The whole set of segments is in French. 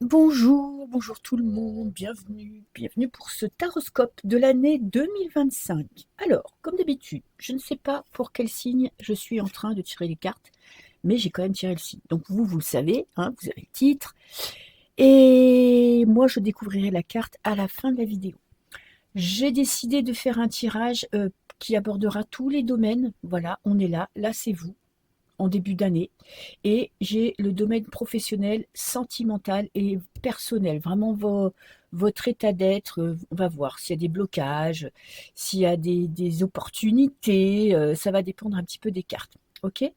Bonjour, bonjour tout le monde, bienvenue pour ce taroscope de l'année 2025. Alors, comme d'habitude, je ne sais pas pour quel signe je suis en train de tirer les cartes, mais j'ai quand même tiré le signe. Donc vous le savez, hein, vous avez le titre, et moi je découvrirai la carte à la fin de la vidéo. J'ai décidé de faire un tirage qui abordera tous les domaines. Voilà, on est là c'est vous en début d'année. Et j'ai le domaine professionnel, sentimental et personnel. Vraiment votre état d'être. On va voir s'il y a des blocages, s'il y a des opportunités. Ça va dépendre un petit peu des cartes. Ok.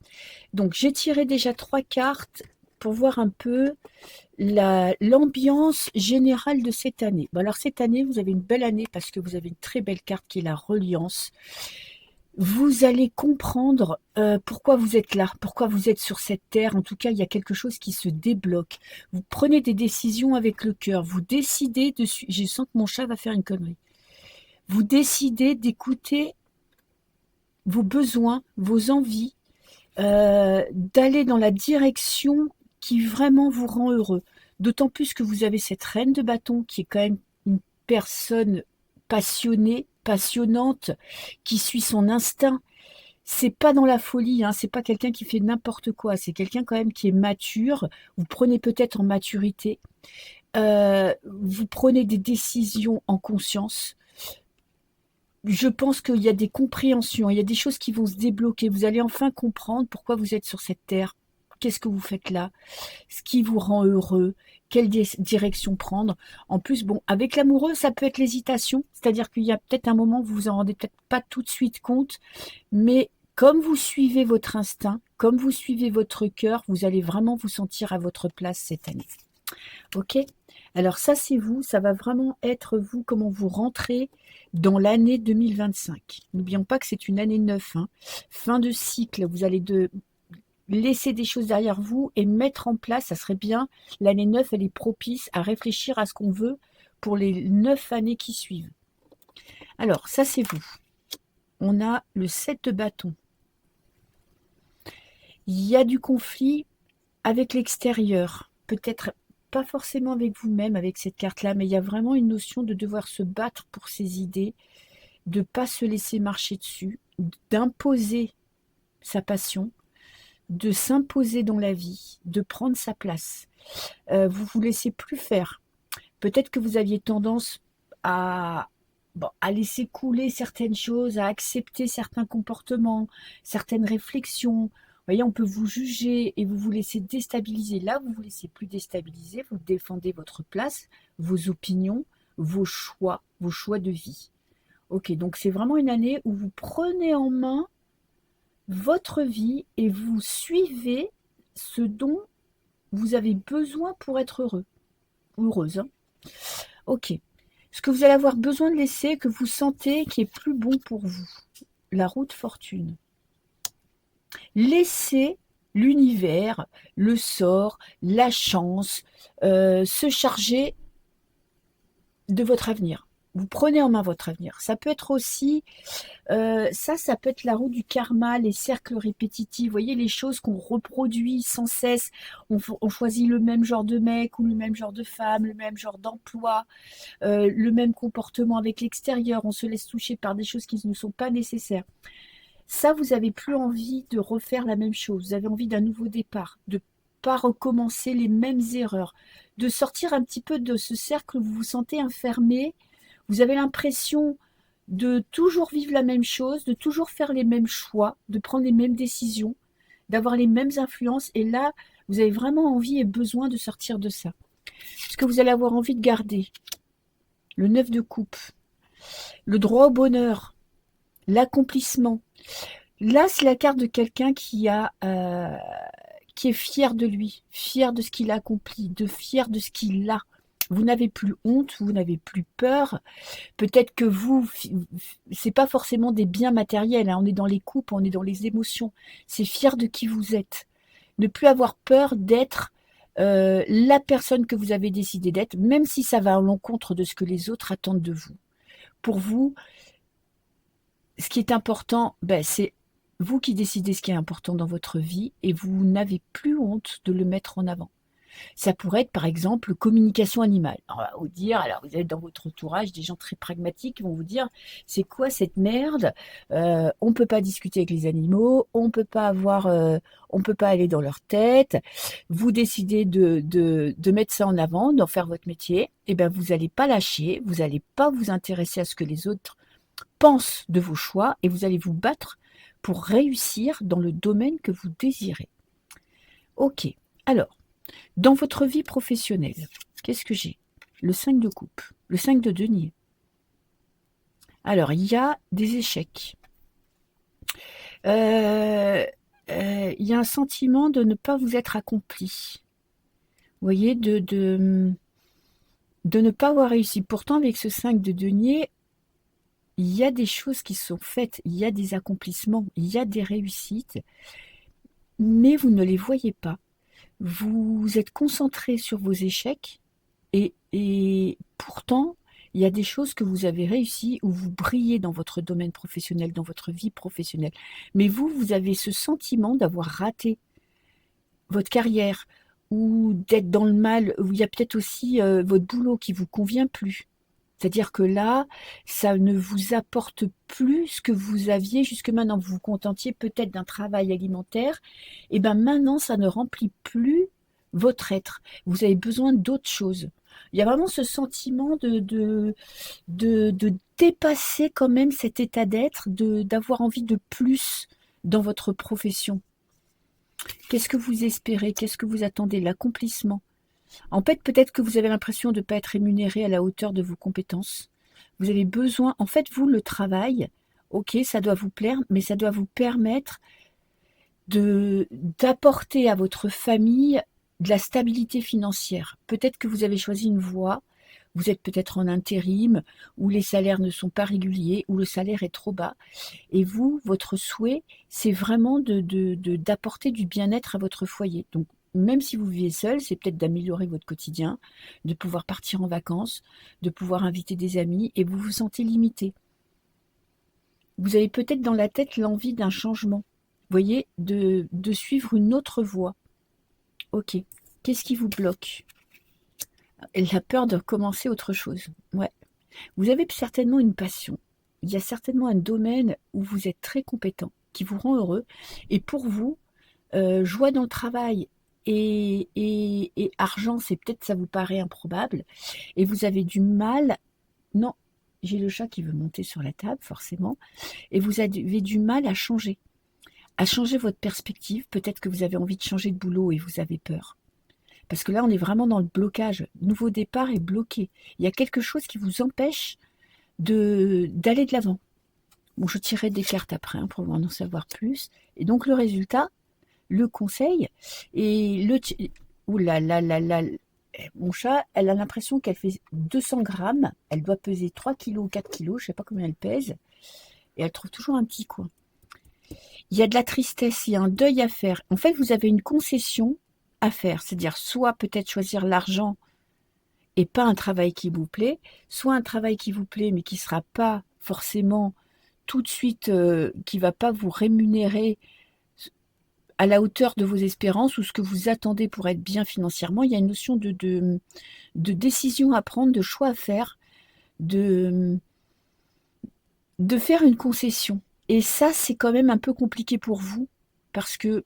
Donc j'ai tiré déjà 3 cartes pour voir un peu l'ambiance générale de cette année. Bon, alors cette année, vous avez une belle année parce que vous avez une très belle carte qui est la reliance. Vous allez comprendre pourquoi vous êtes là, pourquoi vous êtes sur cette terre. En tout cas, il y a quelque chose qui se débloque. Vous prenez des décisions avec le cœur. Vous décidez de... Je sens que mon chat va faire une connerie. Vous décidez d'écouter vos besoins, vos envies, d'aller dans la direction qui vraiment vous rend heureux. D'autant plus que vous avez cette reine de bâton qui est quand même une personne passionnée, passionnante, qui suit son instinct. C'est pas dans la folie, hein, c'est pas quelqu'un qui fait n'importe quoi, c'est quelqu'un quand même qui est mature. Vous prenez peut-être en maturité, vous prenez des décisions en conscience. Je pense qu'il y a des compréhensions, il y a des choses qui vont se débloquer. Vous allez enfin comprendre pourquoi vous êtes sur cette terre, qu'est-ce que vous faites là, ce qui vous rend heureux, quelle direction prendre. En plus, bon, avec l'amoureux, ça peut être l'hésitation, c'est-à-dire qu'il y a peut-être un moment où vous vous en rendez peut-être pas tout de suite compte, mais comme vous suivez votre instinct, comme vous suivez votre cœur, vous allez vraiment vous sentir à votre place cette année. Ok? Alors ça, c'est vous, ça va vraiment être vous, comment vous rentrez dans l'année 2025. N'oublions pas que c'est une année neuve, hein. Fin de cycle, vous allez laisser des choses derrière vous et mettre en place, ça serait bien, l'année neuve, elle est propice à réfléchir à ce qu'on veut pour les 9 années qui suivent. Alors, ça, c'est vous. On a le 7 de bâton. Il y a du conflit avec l'extérieur, peut-être pas forcément avec vous-même, avec cette carte-là, mais il y a vraiment une notion de devoir se battre pour ses idées, de ne pas se laisser marcher dessus, d'imposer sa passion, de s'imposer dans la vie, de prendre sa place. Vous vous laissez plus faire. Peut-être que vous aviez tendance à, bon, à laisser couler certaines choses, à accepter certains comportements, certaines réflexions. Vous voyez, on peut vous juger et vous vous laissez déstabiliser. Là, vous vous laissez plus déstabiliser, vous défendez votre place, vos opinions, vos choix de vie. Ok, donc c'est vraiment une année où vous prenez en main votre vie et vous suivez ce dont vous avez besoin pour être heureux ou heureuse, hein. Ok. Ce que vous allez avoir besoin de laisser, que vous sentez qui est plus bon pour vous. La route fortune. Laissez l'univers, le sort, la chance se charger de votre avenir. Vous prenez en main votre avenir. Ça peut être aussi, ça peut être la roue du karma, les cercles répétitifs. Vous voyez, les choses qu'on reproduit sans cesse. On choisit le même genre de mec ou le même genre de femme, le même genre d'emploi, le même comportement avec l'extérieur. On se laisse toucher par des choses qui ne sont pas nécessaires. Ça, vous n'avez plus envie de refaire la même chose. Vous avez envie d'un nouveau départ, de pas recommencer les mêmes erreurs, de sortir un petit peu de ce cercle où vous vous sentez enfermé. Vous avez l'impression de toujours vivre la même chose, de toujours faire les mêmes choix, de prendre les mêmes décisions, d'avoir les mêmes influences. Et là, vous avez vraiment envie et besoin de sortir de ça. Ce que vous allez avoir envie de garder, le 9 de coupe, le droit au bonheur, l'accomplissement. Là, c'est la carte de quelqu'un qui est fier de lui, fier de ce qu'il a accompli, fier de ce qu'il a. Vous n'avez plus honte, vous n'avez plus peur. Peut-être que vous, c'est pas forcément des biens matériels, hein. On est dans les coupes, on est dans les émotions. C'est fier de qui vous êtes. Ne plus avoir peur d'être la personne que vous avez décidé d'être, même si ça va à l'encontre de ce que les autres attendent de vous. Pour vous, ce qui est important, ben, c'est vous qui décidez ce qui est important dans votre vie et vous n'avez plus honte de le mettre en avant. Ça pourrait être par exemple communication animale. On va vous dire, alors vous êtes dans votre entourage des gens très pragmatiques qui vont vous dire, c'est quoi cette merde? On peut pas discuter avec les animaux, on peut pas aller dans leur tête. Vous décidez de mettre ça en avant, d'en faire votre métier. Et ben vous allez pas lâcher, vous allez pas vous intéresser à ce que les autres pensent de vos choix et vous allez vous battre pour réussir dans le domaine que vous désirez. Ok. Alors, dans votre vie professionnelle, qu'est-ce que j'ai? Le 5 de coupe, le 5 de denier. Alors, il y a des échecs. Il y a un sentiment de ne pas vous être accompli. Vous voyez, de ne pas avoir réussi. Pourtant, avec ce 5 de denier, il y a des choses qui sont faites, il y a des accomplissements, il y a des réussites, mais vous ne les voyez pas. Vous êtes concentré sur vos échecs et pourtant, il y a des choses que vous avez réussies où vous brillez dans votre domaine professionnel, dans votre vie professionnelle. Mais vous avez ce sentiment d'avoir raté votre carrière ou d'être dans le mal, ou il y a peut-être aussi votre boulot qui vous convient plus. C'est-à-dire que là, ça ne vous apporte plus ce que vous aviez jusque maintenant. Vous vous contentiez peut-être d'un travail alimentaire, et bien maintenant, ça ne remplit plus votre être. Vous avez besoin d'autre chose. Il y a vraiment ce sentiment de dépasser quand même cet état d'être, d'avoir envie de plus dans votre profession. Qu'est-ce que vous espérez? Qu'est-ce que vous attendez? L'accomplissement. En fait, peut-être que vous avez l'impression de ne pas être rémunéré à la hauteur de vos compétences. Vous avez besoin, en fait, vous, le travail, ok, ça doit vous plaire, mais ça doit vous permettre d'apporter à votre famille de la stabilité financière. Peut-être que vous avez choisi une voie, vous êtes peut-être en intérim, où les salaires ne sont pas réguliers, où le salaire est trop bas. Et vous, votre souhait, c'est vraiment d'apporter du bien-être à votre foyer. Donc, même si vous vivez seul, c'est peut-être d'améliorer votre quotidien, de pouvoir partir en vacances, de pouvoir inviter des amis, et vous vous sentez limité. Vous avez peut-être dans la tête l'envie d'un changement, vous voyez, de suivre une autre voie. Ok, qu'est-ce qui vous bloque? La peur de recommencer autre chose. Ouais. Vous avez certainement une passion. Il y a certainement un domaine où vous êtes très compétent, qui vous rend heureux. Et pour vous, joie dans le travail et argent, c'est peut-être ça vous paraît improbable. Et vous avez du mal. Non, j'ai le chat qui veut monter sur la table, forcément. Et vous avez du mal à changer votre perspective. Peut-être que vous avez envie de changer de boulot et vous avez peur. Parce que là, on est vraiment dans le blocage. Nouveau départ est bloqué. Il y a quelque chose qui vous empêche d'aller de l'avant. Bon, je tirerai des cartes après pour en savoir plus. Et donc, le résultat, le conseil, et ouh là là là là, mon chat, elle a l'impression qu'elle fait 200 grammes. Elle doit peser 3 kilos ou 4 kilos, je ne sais pas combien elle pèse. Et elle trouve toujours un petit coin. Il y a de la tristesse, il y a un deuil à faire. En fait, vous avez une concession à faire, c'est-à-dire soit peut-être choisir l'argent et pas un travail qui vous plaît, soit un travail qui vous plaît mais qui ne sera pas forcément tout de suite, qui ne va pas vous rémunérer à la hauteur de vos espérances ou ce que vous attendez pour être bien financièrement. Il y a une notion de décision à prendre, de choix à faire, de faire une concession. Et ça, c'est quand même un peu compliqué pour vous parce que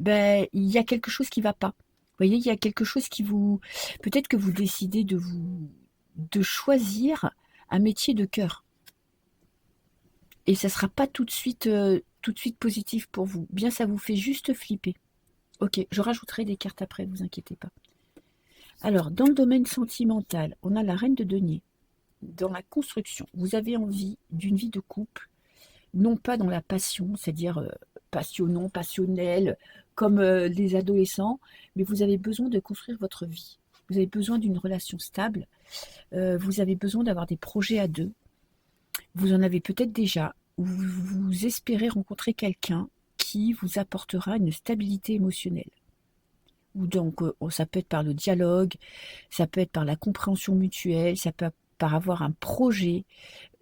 il y a quelque chose qui ne va pas. Vous voyez, il y a quelque chose qui vous... Peut-être que vous décidez de choisir un métier de cœur. Et ça ne sera pas tout de suite positif pour vous. Bien, ça vous fait juste flipper. Ok, je rajouterai des cartes après, ne vous inquiétez pas. Alors, dans le domaine sentimental, on a la reine de denier. Dans la construction, vous avez envie d'une vie de couple, non pas dans la passion, c'est-à-dire passionnant, passionnel, comme les adolescents, mais vous avez besoin de construire votre vie. Vous avez besoin d'une relation stable, vous avez besoin d'avoir des projets à deux. Vous en avez peut-être déjà, ou vous espérez rencontrer quelqu'un qui vous apportera une stabilité émotionnelle. Ou donc, ça peut être par le dialogue, ça peut être par la compréhension mutuelle, ça peut être par avoir un projet,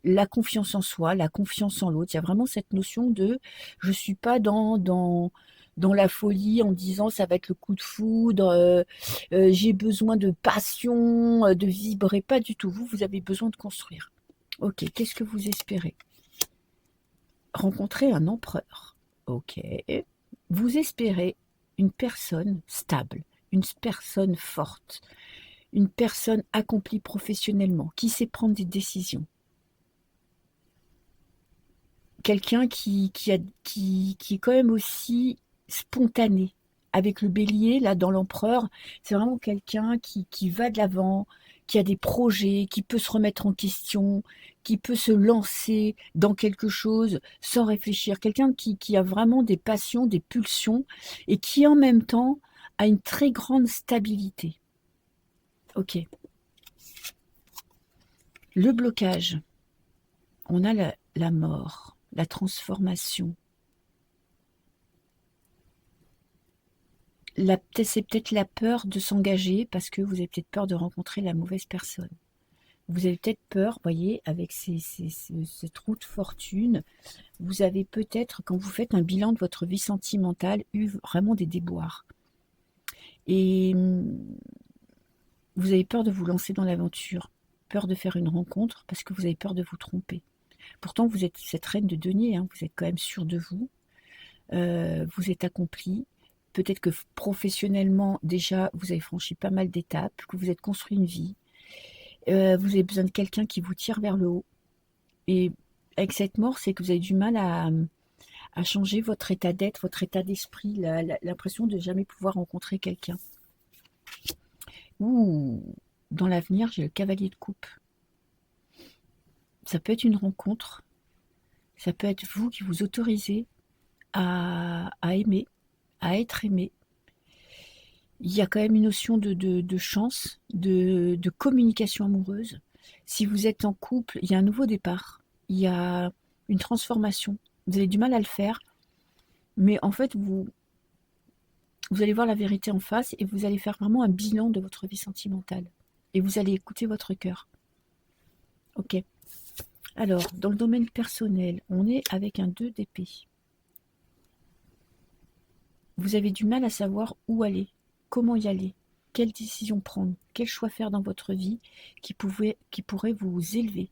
la confiance en soi, la confiance en l'autre. Il y a vraiment cette notion de je ne suis pas dans dans la folie en disant ça va être le coup de foudre, j'ai besoin de passion, de vibrer. Pas du tout. Vous avez besoin de construire. Ok, qu'est-ce que vous espérez? Rencontrer un empereur. Ok. Vous espérez une personne stable, une personne forte, une personne accomplie professionnellement, qui sait prendre des décisions. Quelqu'un qui est quand même aussi spontané. Avec le bélier, là, dans l'empereur, c'est vraiment quelqu'un qui va de l'avant, qui a des projets, qui peut se remettre en question, qui peut se lancer dans quelque chose sans réfléchir. Quelqu'un qui a vraiment des passions, des pulsions, et qui en même temps a une très grande stabilité. Ok. Le blocage, on a la mort, la transformation. C'est peut-être la peur de s'engager parce que vous avez peut-être peur de rencontrer la mauvaise personne. Vous avez peut-être peur, voyez, avec cette roue de fortune, vous avez peut-être, quand vous faites un bilan de votre vie sentimentale, eu vraiment des déboires. Et vous avez peur de vous lancer dans l'aventure, peur de faire une rencontre parce que vous avez peur de vous tromper. Pourtant, vous êtes cette reine de denier, hein, vous êtes quand même sûr de vous, vous êtes accompli. Peut-être que professionnellement, déjà, vous avez franchi pas mal d'étapes, que vous êtes construit une vie. Vous avez besoin de quelqu'un qui vous tire vers le haut. Et avec cette mort, c'est que vous avez du mal à changer votre état d'être, votre état d'esprit, l'impression de jamais pouvoir rencontrer quelqu'un. Ou dans l'avenir, j'ai le cavalier de coupe. Ça peut être une rencontre, ça peut être vous qui vous autorisez à aimer, à être aimé. Il y a quand même une notion de chance, de communication amoureuse. Si vous êtes en couple, il y a un nouveau départ, il y a une transformation. Vous avez du mal à le faire, mais en fait, vous allez voir la vérité en face et vous allez faire vraiment un bilan de votre vie sentimentale. Et vous allez écouter votre cœur. Ok. Alors, dans le domaine personnel, on est avec un 2 d'épée. Vous avez du mal à savoir où aller, comment y aller, quelle décision prendre, quel choix faire dans votre vie qui pourrait vous élever.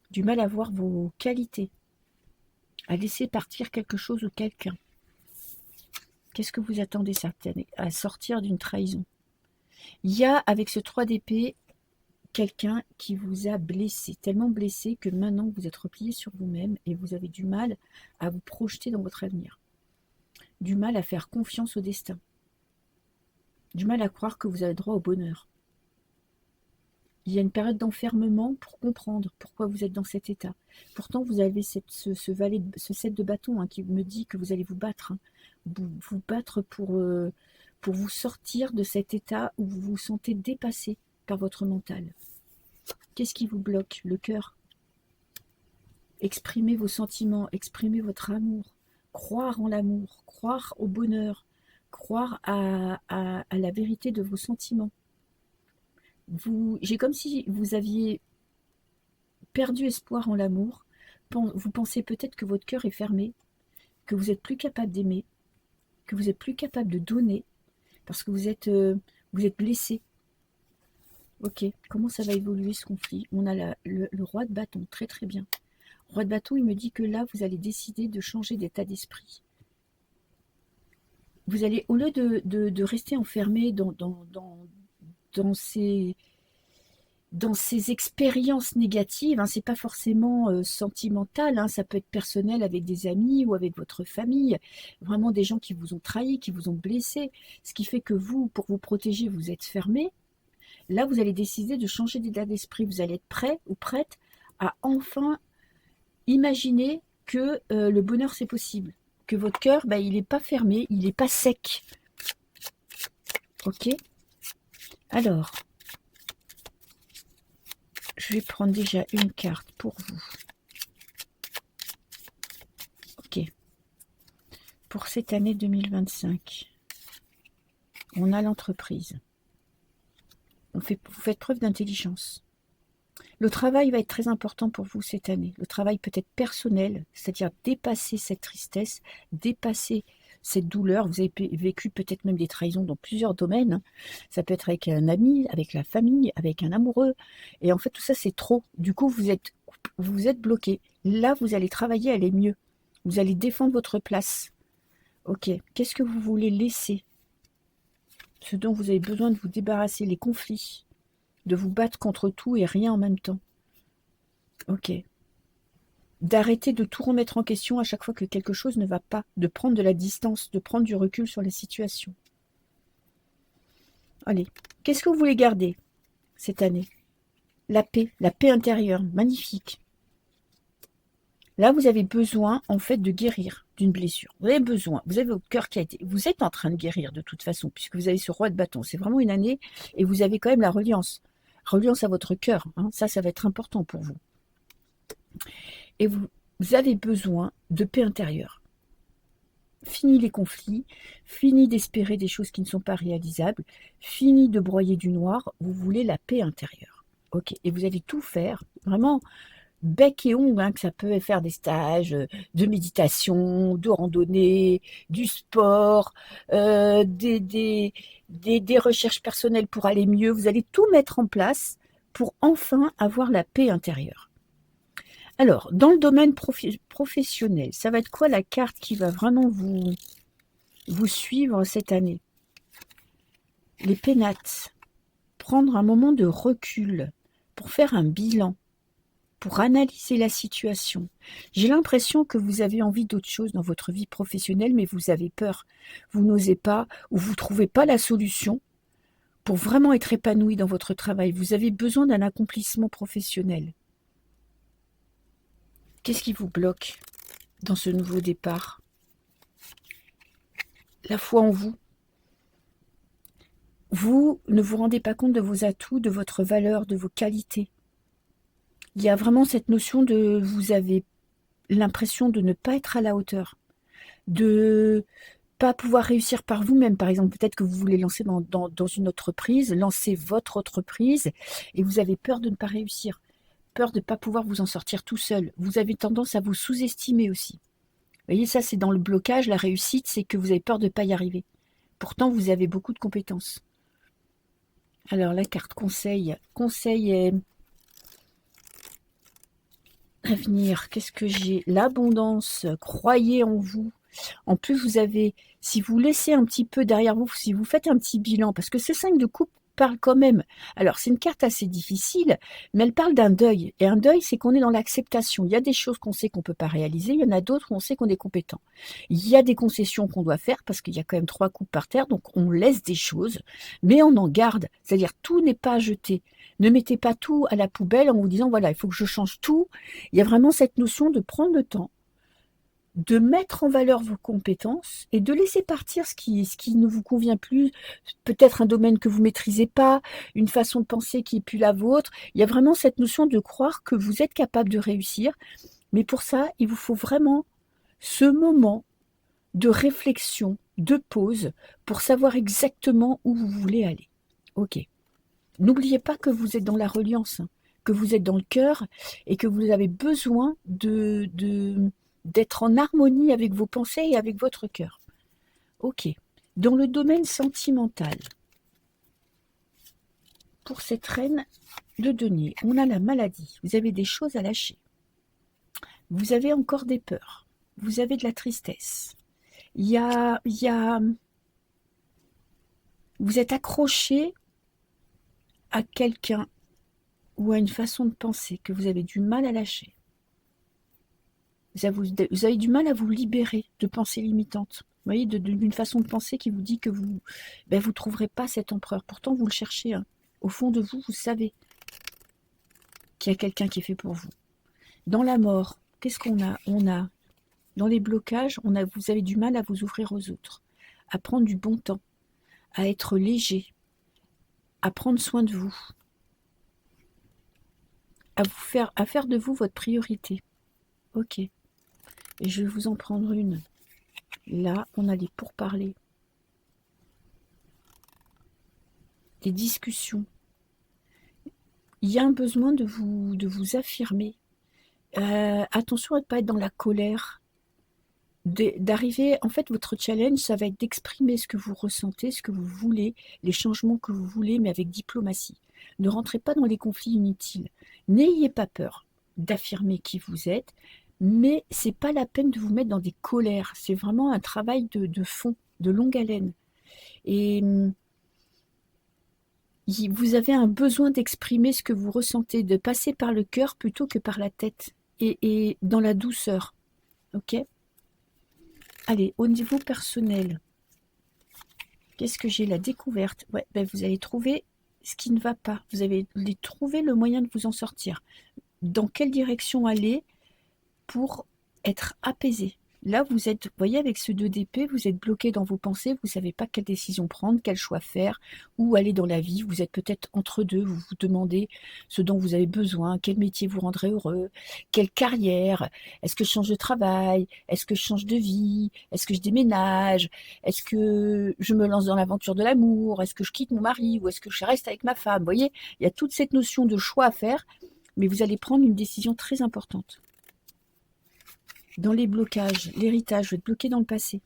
Du mal à voir vos qualités, à laisser partir quelque chose ou quelqu'un. Qu'est-ce que vous attendez cette année? À sortir d'une trahison. Il y a avec ce 3 d'épée quelqu'un qui vous a blessé, tellement blessé que maintenant vous êtes replié sur vous-même et vous avez du mal à vous projeter dans votre avenir. Du mal à faire confiance au destin. Du mal à croire que vous avez droit au bonheur. Il y a une période d'enfermement pour comprendre pourquoi vous êtes dans cet état. Pourtant, vous avez ce 7 de bâton qui me dit que vous allez vous battre. Vous battre pour vous sortir de cet état où vous vous sentez dépassé par votre mental. Qu'est-ce qui vous bloque? Le cœur. Exprimez vos sentiments, exprimez votre amour. Croire en l'amour, croire au bonheur, croire à la vérité de vos sentiments. J'ai comme si vous aviez perdu espoir en l'amour. Vous pensez peut-être que votre cœur est fermé, que vous n'êtes plus capable d'aimer, que vous n'êtes plus capable de donner, parce que vous êtes blessé. Ok, comment ça va évoluer ce conflit? On a le roi de bâton, très très bien. Roi de bâton, il me dit que là, vous allez décider de changer d'état d'esprit. Vous allez, au lieu de rester enfermé dans ces expériences négatives, c'est pas forcément sentimental, ça peut être personnel avec des amis ou avec votre famille, vraiment des gens qui vous ont trahi, qui vous ont blessé, ce qui fait que vous, pour vous protéger, vous êtes fermé. Là, vous allez décider de changer d'état d'esprit, vous allez être prêt ou prête à enfin imaginer que le bonheur c'est possible, que votre cœur, il n'est pas fermé, il n'est pas sec. Ok? Alors, je vais prendre déjà une carte pour vous. Ok. Pour cette année 2025, on a l'entreprise. Vous faites preuve d'intelligence. Le travail va être très important pour vous cette année. Le travail peut être personnel, c'est-à-dire dépasser cette tristesse, dépasser cette douleur. Vous avez vécu peut-être même des trahisons dans plusieurs domaines, hein. Ça peut être avec un ami, avec la famille, avec un amoureux. Et en fait, tout ça, c'est trop. Du coup, vous êtes bloqué. Là, vous allez travailler, aller mieux. Vous allez défendre votre place. Ok, qu'est-ce que vous voulez laisser? Ce dont vous avez besoin de vous débarrasser, les conflits, de vous battre contre tout et rien en même temps. Ok. D'arrêter de tout remettre en question à chaque fois que quelque chose ne va pas, de prendre de la distance, de prendre du recul sur les situations. Allez, qu'est-ce que vous voulez garder cette année? La paix intérieure, magnifique. Là, vous avez besoin, en fait, de guérir d'une blessure. Vous avez besoin, vous avez votre cœur qui a été... Vous êtes en train de guérir de toute façon, puisque vous avez ce roi de bâton. C'est vraiment une année, et vous avez quand même la reliance. Reliance à votre cœur, hein. Ça va être important pour vous. Et vous avez besoin de paix intérieure. Fini les conflits, fini d'espérer des choses qui ne sont pas réalisables, fini de broyer du noir, vous voulez la paix intérieure. Ok, et vous allez tout faire, vraiment bec et ongle, hein, que ça peut faire des stages de méditation, de randonnée, du sport, des recherches personnelles pour aller mieux. Vous allez tout mettre en place pour enfin avoir la paix intérieure. Alors, dans le domaine professionnel, ça va être quoi la carte qui va vraiment vous suivre cette année? Les pénates. Prendre un moment de recul pour faire un bilan, pour analyser la situation. J'ai l'impression que vous avez envie d'autre chose dans votre vie professionnelle, mais vous avez peur. Vous n'osez pas ou vous ne trouvez pas la solution pour vraiment être épanoui dans votre travail. Vous avez besoin d'un accomplissement professionnel. Qu'est-ce qui vous bloque dans ce nouveau départ? La foi en vous. Vous ne vous rendez pas compte de vos atouts, de votre valeur, de vos qualités. Il y a vraiment cette notion de vous avez l'impression de ne pas être à la hauteur, de pas pouvoir réussir par vous-même. Par exemple, peut-être que vous voulez lancer dans une entreprise, lancer votre entreprise, et vous avez peur de ne pas réussir, peur de ne pas pouvoir vous en sortir tout seul. Vous avez tendance à vous sous-estimer aussi. Vous voyez, ça c'est dans le blocage, la réussite, c'est que vous avez peur de ne pas y arriver. Pourtant, vous avez beaucoup de compétences. Alors, la carte conseil. Conseil est avenir. Qu'est-ce que j'ai? L'abondance. Croyez en vous. En plus, vous avez, si vous laissez un petit peu derrière vous, si vous faites un petit bilan, parce que ce 5 de coupe parle quand même. Alors, c'est une carte assez difficile, mais elle parle d'un deuil. Et un deuil, c'est qu'on est dans l'acceptation. Il y a des choses qu'on sait qu'on ne peut pas réaliser, il y en a d'autres où on sait qu'on est compétent. Il y a des concessions qu'on doit faire, parce qu'il y a quand même 3 coupes par terre, donc on laisse des choses, mais on en garde. C'est-à-dire, tout n'est pas jeté. Ne mettez pas tout à la poubelle en vous disant, voilà, il faut que je change tout. Il y a vraiment cette notion de prendre le temps, de mettre en valeur vos compétences et de laisser partir ce qui ne vous convient plus, peut-être un domaine que vous maîtrisez pas, une façon de penser qui est plus la vôtre. Il y a vraiment cette notion de croire que vous êtes capable de réussir, mais pour ça, il vous faut vraiment ce moment de réflexion, de pause, pour savoir exactement où vous voulez aller. Ok. N'oubliez pas que vous êtes dans la reliance, hein, que vous êtes dans le cœur et que vous avez besoin d'être en harmonie avec vos pensées et avec votre cœur. Ok. Dans le domaine sentimental, pour cette reine de denier, on a la maladie. Vous avez des choses à lâcher. Vous avez encore des peurs. Vous avez de la tristesse. Vous êtes accroché à quelqu'un ou à une façon de penser que vous avez du mal à lâcher. Vous avez du mal à vous libérer de pensées limitantes. Vous voyez, d'une façon de penser qui vous dit que vous ne trouverez pas cet empereur. Pourtant, vous le cherchez, hein. Au fond de vous, vous savez qu'il y a quelqu'un qui est fait pour vous. Dans la mort, qu'est-ce qu'on a? Dans les blocages, vous avez du mal à vous ouvrir aux autres, à prendre du bon temps, à être léger, à prendre soin de vous, à faire de vous votre priorité. Ok. Et je vais vous en prendre une. Là, on a les pourparlers, des discussions. Il y a un besoin de vous affirmer. Attention à ne pas être dans la colère, d'arriver, en fait, votre challenge, ça va être d'exprimer ce que vous ressentez, ce que vous voulez, les changements que vous voulez, mais avec diplomatie. Ne rentrez pas dans les conflits inutiles. N'ayez pas peur d'affirmer qui vous êtes, mais c'est pas la peine de vous mettre dans des colères. C'est vraiment un travail de fond, de longue haleine. Et vous avez un besoin d'exprimer ce que vous ressentez, de passer par le cœur plutôt que par la tête, et dans la douceur. Ok? Allez, au niveau personnel, qu'est-ce que j'ai? La découverte. Ouais, ben vous allez trouver ce qui ne va pas. Vous allez trouver le moyen de vous en sortir. Dans quelle direction aller pour être apaisé? Là, vous êtes, vous voyez, avec ce 2 d'épée, vous êtes bloqué dans vos pensées, vous ne savez pas quelle décision prendre, quel choix faire, où aller dans la vie. Vous êtes peut-être entre deux, vous vous demandez ce dont vous avez besoin, quel métier vous rendrait heureux, quelle carrière, est-ce que je change de travail, est-ce que je change de vie, est-ce que je déménage, est-ce que je me lance dans l'aventure de l'amour, est-ce que je quitte mon mari ou est-ce que je reste avec ma femme. Vous voyez, il y a toute cette notion de choix à faire, mais vous allez prendre une décision très importante. Dans les blocages, l'héritage, vous êtes bloqué dans le passé.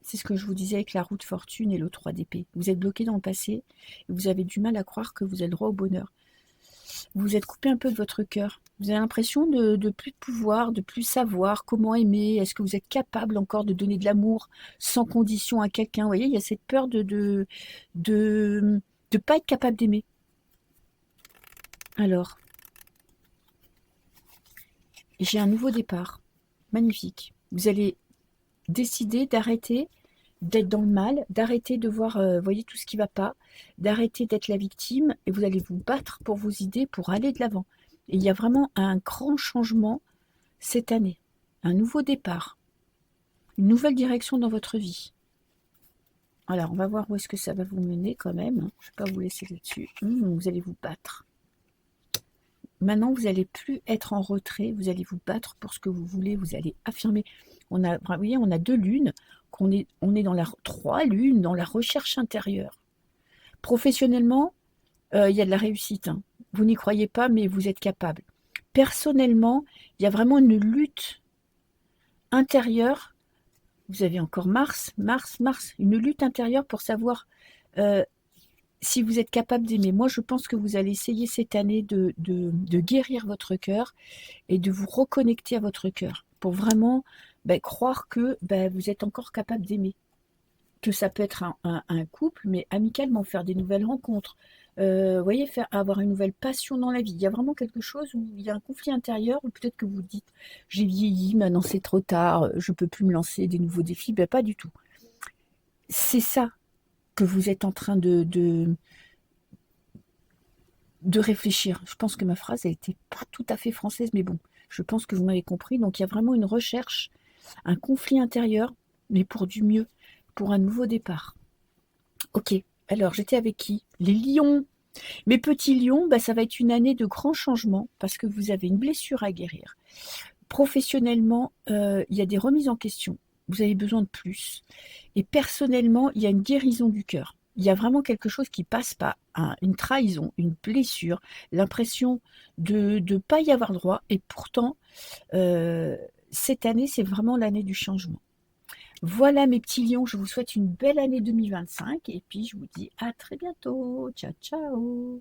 C'est ce que je vous disais avec la roue de fortune et le 3 d'épée. Vous êtes bloqué dans le passé et vous avez du mal à croire que vous avez le droit au bonheur. Vous vous êtes coupé un peu de votre cœur. Vous avez l'impression de plus de pouvoir, de plus savoir comment aimer. Est-ce que vous êtes capable encore de donner de l'amour sans condition à quelqu'un? Vous voyez, il y a cette peur de pas être capable d'aimer. Alors, j'ai un nouveau départ. Magnifique. Vous allez décider d'arrêter d'être dans le mal, d'arrêter de voir, voyez, tout ce qui ne va pas, d'arrêter d'être la victime, et vous allez vous battre pour vos idées, pour aller de l'avant. Et il y a vraiment un grand changement cette année, un nouveau départ, une nouvelle direction dans votre vie. Alors, on va voir où est-ce que ça va vous mener quand même. Je ne vais pas vous laisser là-dessus. Vous allez vous battre. Maintenant, vous n'allez plus être en retrait, vous allez vous battre pour ce que vous voulez, vous allez affirmer. Vous voyez, on a 2 lunes, on est dans 3 lunes, dans la recherche intérieure. Professionnellement, il y a de la réussite. Hein. Vous n'y croyez pas, mais vous êtes capable. Personnellement, il y a vraiment une lutte intérieure. Vous avez encore Mars, une lutte intérieure pour savoir si vous êtes capable d'aimer. Moi, je pense que vous allez essayer cette année de guérir votre cœur et de vous reconnecter à votre cœur pour vraiment croire que vous êtes encore capable d'aimer. Que ça peut être un couple, mais amicalement, faire des nouvelles rencontres. Voyez, avoir une nouvelle passion dans la vie. Il y a vraiment quelque chose où il y a un conflit intérieur, ou peut-être que vous dites, j'ai vieilli, maintenant c'est trop tard, je ne peux plus me lancer des nouveaux défis. Pas du tout. C'est ça que vous êtes en train de réfléchir. Je pense que ma phrase, elle n'était pas tout à fait française, mais bon, je pense que vous m'avez compris. Donc, il y a vraiment une recherche, un conflit intérieur, mais pour du mieux, pour un nouveau départ. Ok, alors j'étais avec qui? Les lions. Mes petits lions, ça va être une année de grands changements parce que vous avez une blessure à guérir. Professionnellement, il y a des remises en question. Vous avez besoin de plus. Et personnellement, il y a une guérison du cœur. Il y a vraiment quelque chose qui passe pas, une trahison, une blessure, l'impression de ne pas y avoir droit. Et pourtant, cette année, c'est vraiment l'année du changement. Voilà mes petits lions, je vous souhaite une belle année 2025 et puis je vous dis à très bientôt. Ciao, ciao.